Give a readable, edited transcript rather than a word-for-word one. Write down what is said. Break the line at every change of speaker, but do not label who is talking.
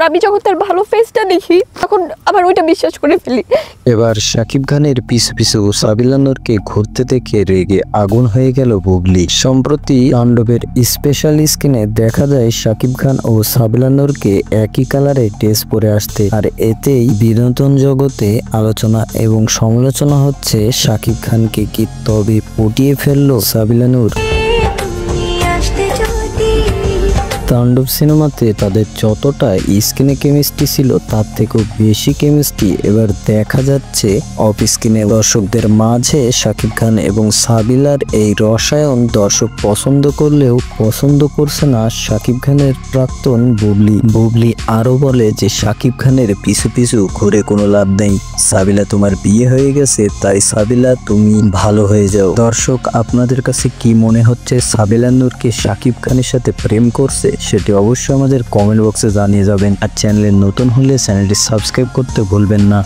আমি যখন তার ভালো ফেসটা দেখি তখন আবার ওইটা বিশ্বাস করে ফেলি।
এবার শাকিব খানের পিছু পিছু সাবিলা নূরকে ঘুরতে দেখে রেগে আগুন হয়ে গেল বুবলি। সম্প্রতি তাণ্ডবের স্পেশাল স্ক্রিনে দেখা যায় শাকিব খান ও সাবিলা নূরকে একই কালারে ড্রেস পরে আসতে, আর এতেই বিনোদন জগতে আলোচনা এবং সমালোচনা হচ্ছে শাকিব খানকে কি তবে পটিয়ে ফেললো সাবিলা নূর। তাণ্ডব সিনেমাতে তাদের যতটা স্ক্রিনে কেমিস্ট্রি ছিল তার থেকেও বেশি কেমিস্ট্রি এবার দেখা যাচ্ছে অফ স্ক্রিনে। দর্শকদের মাঝে শাকিব খান এবং সাবিলার এই রসায়ন দর্শক পছন্দ করলেও পছন্দ করছে না শাকিব খানের প্রাক্তন বুবলি। বুবলি আরো বলে যে শাকিব খানের পিছু পিছু ঘুরে কোনো লাভ নেই, সাবিলা তোমার বিয়ে হয়ে গেছে, তাই সাবিলা তুমি ভালো হয়ে যাও। দর্শক আপনাদের কাছে কি মনে হচ্ছে, সাবিলা নূর কি শাকিব খানের সাথে প্রেম করছে? সেটি অবশ্যই আমাদের কমেন্ট বক্সে জানিয়ে যাবেন। আর চ্যানেলে নতুন হলে চ্যানেলটি সাবস্ক্রাইব করতে ভুলবেন না।